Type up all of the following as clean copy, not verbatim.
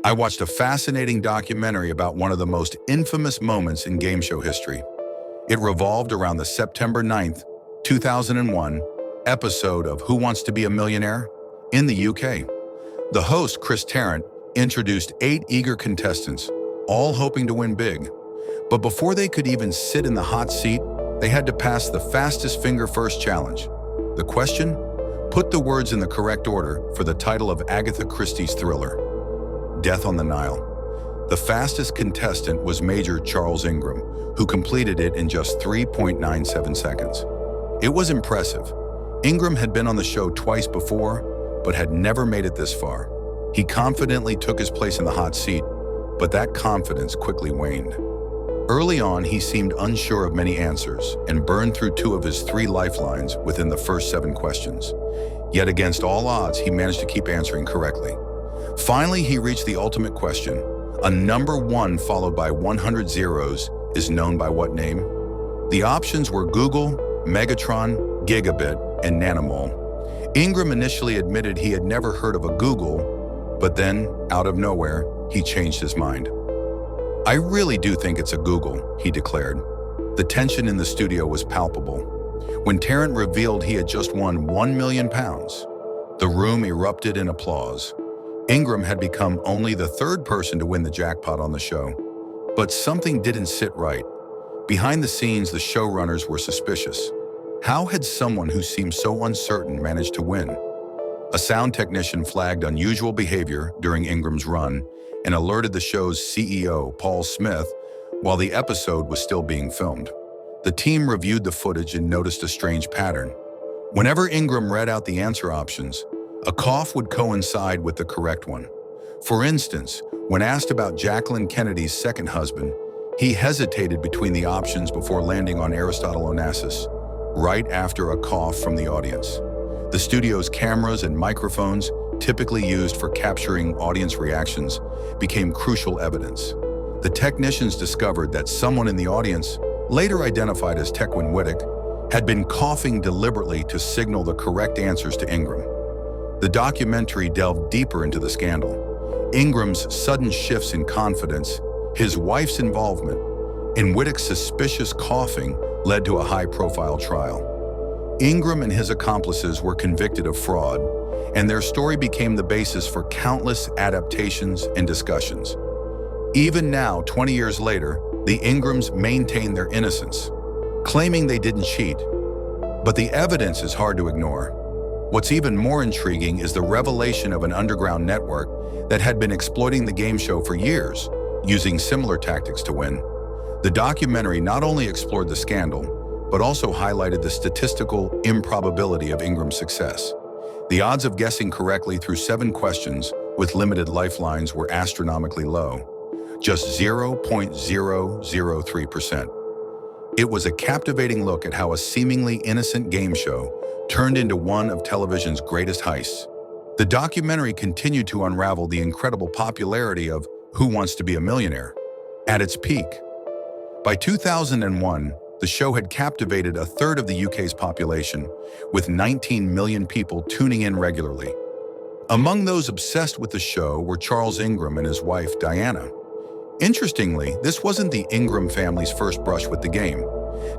I watched a fascinating documentary about one of the most infamous moments in game show history. It revolved around the September 9th, 2001 episode of Who Wants to Be a Millionaire? In the UK. The host, Tarrant, introduced 8 eager contestants, all hoping to win big. But before they could even sit in the hot seat, they had to pass the fastest finger first challenge. The question? Put the words in the correct order for the title of Agatha Christie's thriller, Death on the Nile. The fastest contestant was Major Charles Ingram, who completed it in just 3.97 seconds. It was impressive. Ingram had been on the show twice before, but had never made it this far. He confidently took his place in the hot seat, but that confidence quickly waned. Early on, he seemed unsure of many answers and burned through 2 of his 3 lifelines within the first 7 questions. Yet against all odds, he managed to keep answering correctly. Finally, he reached the ultimate question. A number 1 followed by 100 zeros is known by what name? The options were Google, Megatron, Gigabit, and Nanomole. Ingram initially admitted he had never heard of a Google, but then, out of nowhere, he changed his mind. I really do think it's a Google, he declared. The tension in the studio was palpable. When Tarrant revealed he had just won £1 million, the room erupted in applause. Ingram had become only the 3rd person to win the jackpot on the show. But something didn't sit right. Behind the scenes, the showrunners were suspicious. How had someone who seemed so uncertain managed to win? A sound technician flagged unusual behavior during Ingram's run and alerted the show's CEO, Paul Smith, while the episode was still being filmed. The team reviewed the footage and noticed a strange pattern. Whenever Ingram read out the answer options, a cough would coincide with the correct one. For instance, when asked about Jacqueline Kennedy's second husband, he hesitated between the options before landing on Aristotle Onassis, right after a cough from the audience. The studio's cameras and microphones, typically used for capturing audience reactions, became crucial evidence. The technicians discovered that someone in the audience, later identified as Tequin Wittick, had been coughing deliberately to signal the correct answers to Ingram. The documentary delved deeper into the scandal. Ingram's sudden shifts in confidence, his wife's involvement, and Wittick's suspicious coughing led to a high-profile trial. Ingram and his accomplices were convicted of fraud, and their story became the basis for countless adaptations and discussions. Even now, 20 years later, the Ingrams maintain their innocence, claiming they didn't cheat. But the evidence is hard to ignore. What's even more intriguing is the revelation of an underground network that had been exploiting the game show for years, using similar tactics to win. The documentary not only explored the scandal, but also highlighted the statistical improbability of Ingram's success. The odds of guessing correctly through 7 questions with limited lifelines were astronomically low, just 0.003%. It was a captivating look at how a seemingly innocent game show turned into one of television's greatest heists. The documentary continued to unravel the incredible popularity of Who Wants to Be a Millionaire? At its peak. By 2001, the show had captivated a third of the UK's population, with 19 million people tuning in regularly. Among those obsessed with the show were Charles Ingram and his wife, Diana. Interestingly, this wasn't the Ingram family's first brush with the game.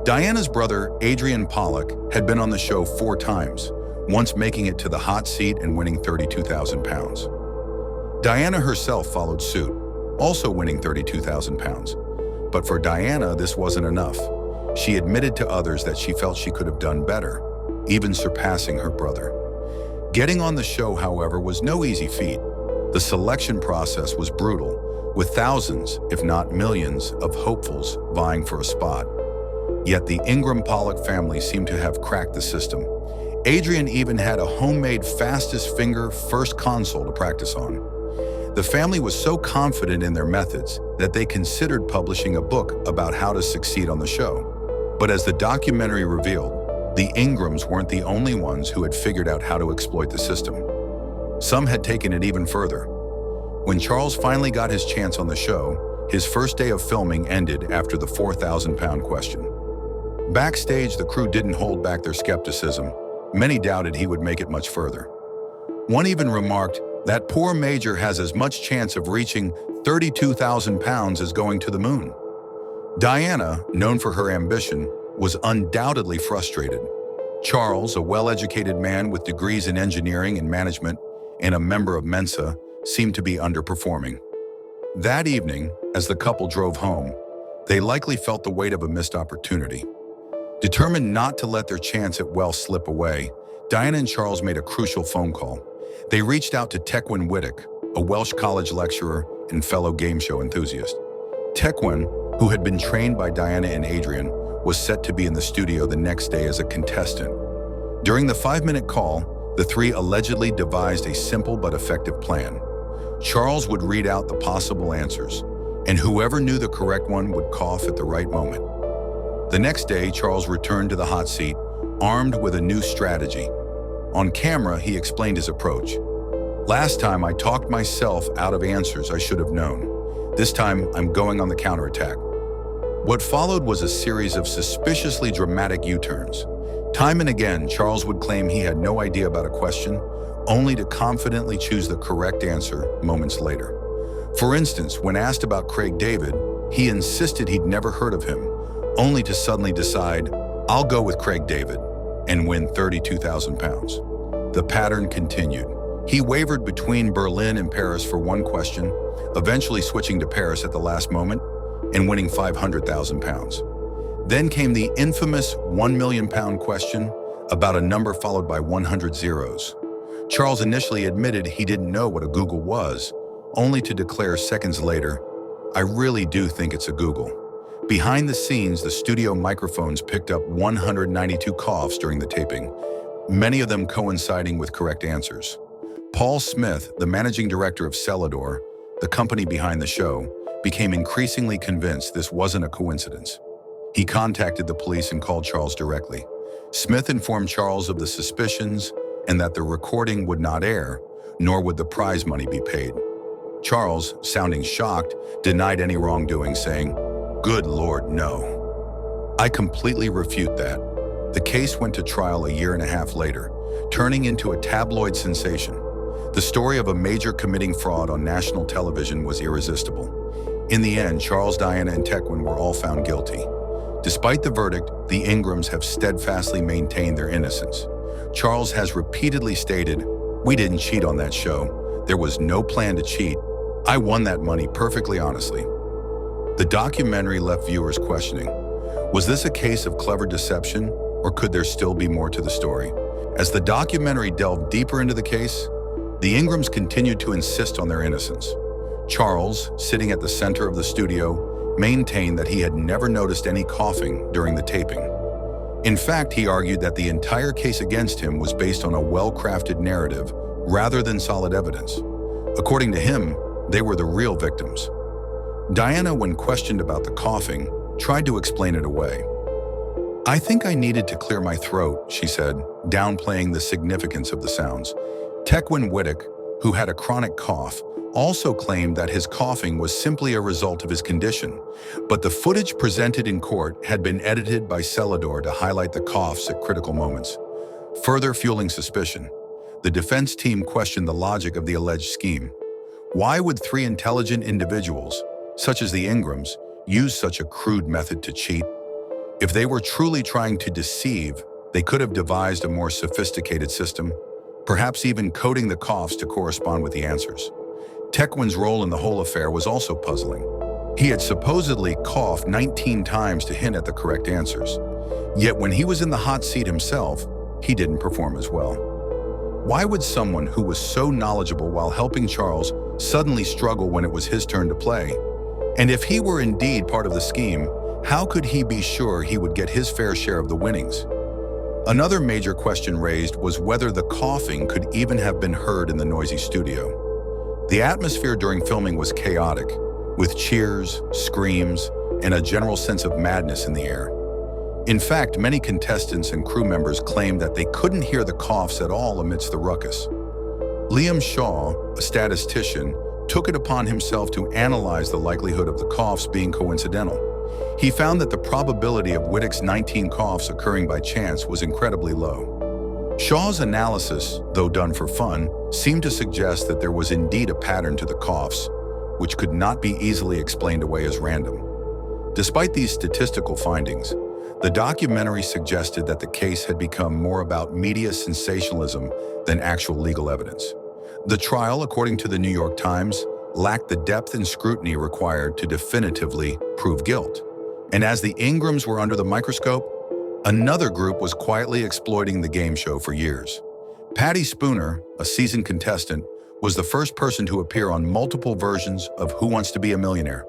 Diana's brother, Adrian Pollock, had been on the show 4 times, once making it to the hot seat and winning £32,000. Diana herself followed suit, also winning £32,000. But for Diana, this wasn't enough. She admitted to others that she felt she could have done better, even surpassing her brother. Getting on the show, however, was no easy feat. The selection process was brutal, with thousands, if not millions, of hopefuls vying for a spot. Yet the Ingram-Pollock family seemed to have cracked the system. Adrian even had a homemade fastest finger first console to practice on. The family was so confident in their methods that they considered publishing a book about how to succeed on the show. But as the documentary revealed, the Ingrams weren't the only ones who had figured out how to exploit the system. Some had taken it even further. When Charles finally got his chance on the show, his first day of filming ended after the £4,000 question. Backstage, the crew didn't hold back their skepticism. Many doubted he would make it much further. One even remarked, That poor Major has as much chance of reaching 32,000 pounds as going to the moon. Diana, known for her ambition, was undoubtedly frustrated. Charles, a well-educated man with degrees in engineering and management and a member of Mensa, seemed to be underperforming. That evening, as the couple drove home, they likely felt the weight of a missed opportunity. Determined not to let their chance at wealth slip away, Diana and Charles made a crucial phone call. They reached out to Tequin Whittock, a Welsh college lecturer and fellow game show enthusiast. Tequin, who had been trained by Diana and Adrian, was set to be in the studio the next day as a contestant. During the 5-minute call, the three allegedly devised a simple but effective plan. Charles would read out the possible answers, and whoever knew the correct one would cough at the right moment. The next day, Charles returned to the hot seat, armed with a new strategy. On camera, he explained his approach. "Last time I talked myself out of answers I should have known. This time, I'm going on the counterattack." What followed was a series of suspiciously dramatic U-turns. Time and again, Charles would claim he had no idea about a question, only to confidently choose the correct answer moments later. For instance, when asked about Craig David, he insisted he'd never heard of him, only to suddenly decide, "I'll go with Craig David," and win 32,000 pounds. The pattern continued. He wavered between Berlin and Paris for one question, eventually switching to Paris at the last moment and winning 500,000 pounds. Then came the infamous 1 million pound question, about a number followed by 100 zeros. Charles initially admitted he didn't know what a Google was, only to declare seconds later, "I really do think it's a Google." Behind the scenes, the studio microphones picked up 192 coughs during the taping, many of them coinciding with correct answers. Paul Smith, the managing director of Celador, the company behind the show, became increasingly convinced this wasn't a coincidence. He contacted the police and called Charles directly. Smith informed Charles of the suspicions and that the recording would not air, nor would the prize money be paid. Charles, sounding shocked, denied any wrongdoing, saying, "Good Lord, no. I completely refute that." The case went to trial a year and a half later, turning into a tabloid sensation. The story of a major committing fraud on national television was irresistible. In the end, Charles, Diana, and Tequin were all found guilty. Despite the verdict, the Ingrams have steadfastly maintained their innocence. Charles has repeatedly stated, "We didn't cheat on that show. There was no plan to cheat. I won that money perfectly honestly." The documentary left viewers questioning, was this a case of clever deception, or could there still be more to the story? As the documentary delved deeper into the case, the Ingrams continued to insist on their innocence. Charles, sitting at the center of the studio, maintained that he had never noticed any coughing during the taping. In fact, he argued that the entire case against him was based on a well-crafted narrative rather than solid evidence. According to him, they were the real victims. Diana, when questioned about the coughing, tried to explain it away. "I think I needed to clear my throat," she said, downplaying the significance of the sounds. Tequin Whittock, who had a chronic cough, also claimed that his coughing was simply a result of his condition, but the footage presented in court had been edited by Celador to highlight the coughs at critical moments. Further fueling suspicion, the defense team questioned the logic of the alleged scheme. Why would three intelligent individuals, such as the Ingrams, use such a crude method to cheat? If they were truly trying to deceive, they could have devised a more sophisticated system, perhaps even coding the coughs to correspond with the answers. Tequin's role in the whole affair was also puzzling. He had supposedly coughed 19 times to hint at the correct answers. Yet when he was in the hot seat himself, he didn't perform as well. Why would someone who was so knowledgeable while helping Charles suddenly struggle when it was his turn to play? And if he were indeed part of the scheme, how could he be sure he would get his fair share of the winnings? Another major question raised was whether the coughing could even have been heard in the noisy studio. The atmosphere during filming was chaotic, with cheers, screams, and a general sense of madness in the air. In fact, many contestants and crew members claimed that they couldn't hear the coughs at all amidst the ruckus. Liam Shaw, a statistician, took it upon himself to analyze the likelihood of the coughs being coincidental. He found that the probability of Whittock's 19 coughs occurring by chance was incredibly low. Shaw's analysis, though done for fun, seemed to suggest that there was indeed a pattern to the coughs, which could not be easily explained away as random. Despite these statistical findings, the documentary suggested that the case had become more about media sensationalism than actual legal evidence. The trial, according to the New York Times, lacked the depth and scrutiny required to definitively prove guilt. And as the Ingrams were under the microscope, another group was quietly exploiting the game show for years. Patty Spooner, a seasoned contestant, was the first person to appear on multiple versions of Who Wants to Be a Millionaire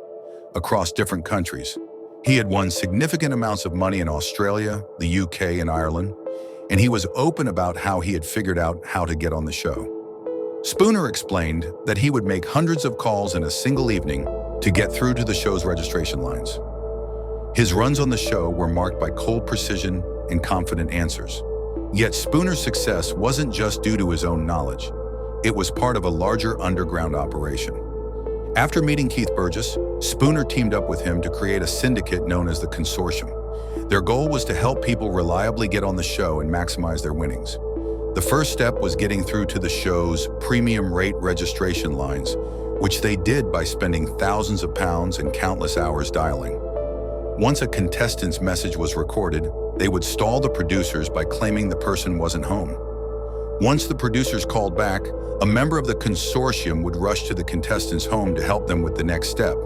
across different countries. He had won significant amounts of money in Australia, the UK, and Ireland, and he was open about how he had figured out how to get on the show. Spooner explained that he would make hundreds of calls in a single evening to get through to the show's registration lines. His runs on the show were marked by cold precision and confident answers. Yet Spooner's success wasn't just due to his own knowledge. It was part of a larger underground operation. After meeting Keith Burgess, Spooner teamed up with him to create a syndicate known as the Consortium. Their goal was to help people reliably get on the show and maximize their winnings. The first step was getting through to the show's premium rate registration lines, which they did by spending thousands of pounds and countless hours dialing. Once a contestant's message was recorded, they would stall the producers by claiming the person wasn't home. Once the producers called back, a member of the consortium would rush to the contestant's home to help them with the next step,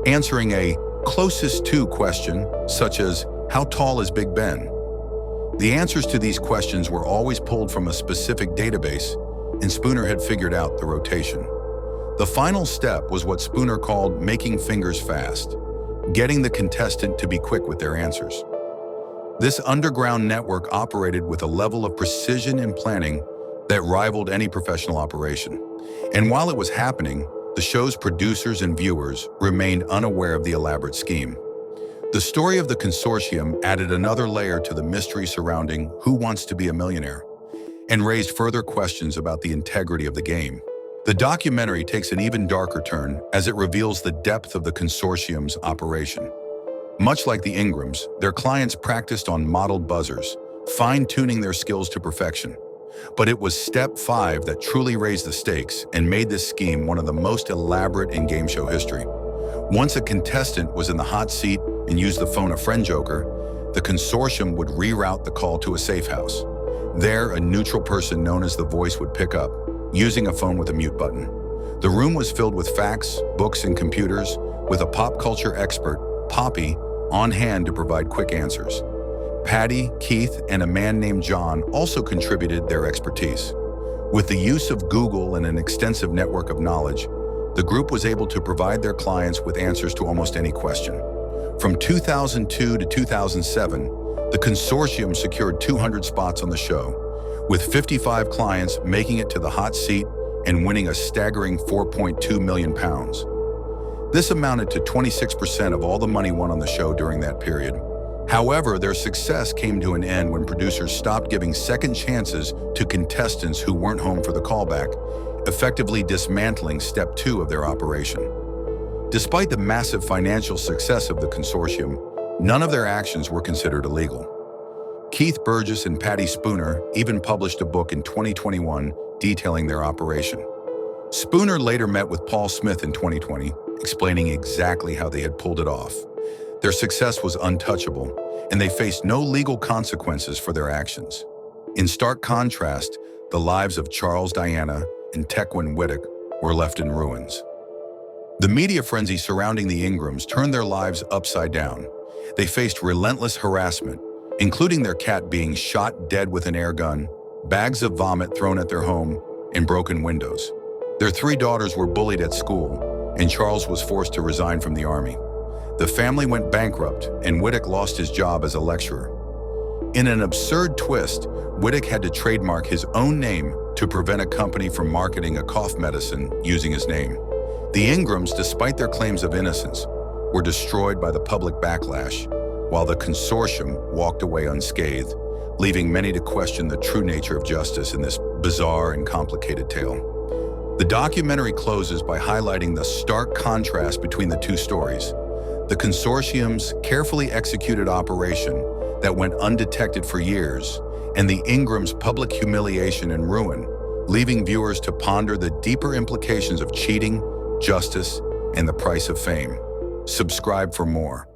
answering a closest to question, such as, "How tall is Big Ben?" The answers to these questions were always pulled from a specific database, and Spooner had figured out the rotation. The final step was what Spooner called making fingers fast, getting the contestant to be quick with their answers. This underground network operated with a level of precision and planning that rivaled any professional operation. And while it was happening, the show's producers and viewers remained unaware of the elaborate scheme. The story of the consortium added another layer to the mystery surrounding Who Wants to Be a Millionaire and raised further questions about the integrity of the game. The documentary takes an even darker turn as it reveals the depth of the consortium's operation. Much like the Ingrams, their clients practiced on modeled buzzers, fine-tuning their skills to perfection. But it was step 5 that truly raised the stakes and made this scheme one of the most elaborate in game show history. Once a contestant was in the hot seat and used the phone a friend joker, the consortium would reroute the call to a safe house. There, a neutral person known as the voice would pick up, using a phone with a mute button. The room was filled with facts, books, and computers, with a pop culture expert, Poppy, on hand to provide quick answers. Patty, Keith, and a man named John also contributed their expertise. With the use of Google and an extensive network of knowledge, the group was able to provide their clients with answers to almost any question. From 2002 to 2007, the consortium secured 200 spots on the show, with 55 clients making it to the hot seat and winning a staggering £4.2 million. This amounted to 26% of all the money won on the show during that period. However, their success came to an end when producers stopped giving second chances to contestants who weren't home for the callback, effectively dismantling step 2 of their operation. Despite the massive financial success of the consortium, none of their actions were considered illegal. Keith Burgess and Patty Spooner even published a book in 2021 detailing their operation. Spooner later met with Paul Smith in 2020, explaining exactly how they had pulled it off. Their success was untouchable, and they faced no legal consequences for their actions. In stark contrast, the lives of Charles Diana and Tequin Whittock were left in ruins. The media frenzy surrounding the Ingrams turned their lives upside down. They faced relentless harassment, including their cat being shot dead with an air gun, bags of vomit thrown at their home, and broken windows. Their 3 daughters were bullied at school, and Charles was forced to resign from the army. The family went bankrupt, and Whittock lost his job as a lecturer. In an absurd twist, Whittock had to trademark his own name to prevent a company from marketing a cough medicine using his name. The Ingrams, despite their claims of innocence, were destroyed by the public backlash, while the consortium walked away unscathed, leaving many to question the true nature of justice in this bizarre and complicated tale. The documentary closes by highlighting the stark contrast between the 2 stories. The consortium's carefully executed operation that went undetected for years, and the Ingrams' public humiliation and ruin, leaving viewers to ponder the deeper implications of cheating, justice, and the price of fame. Subscribe for more.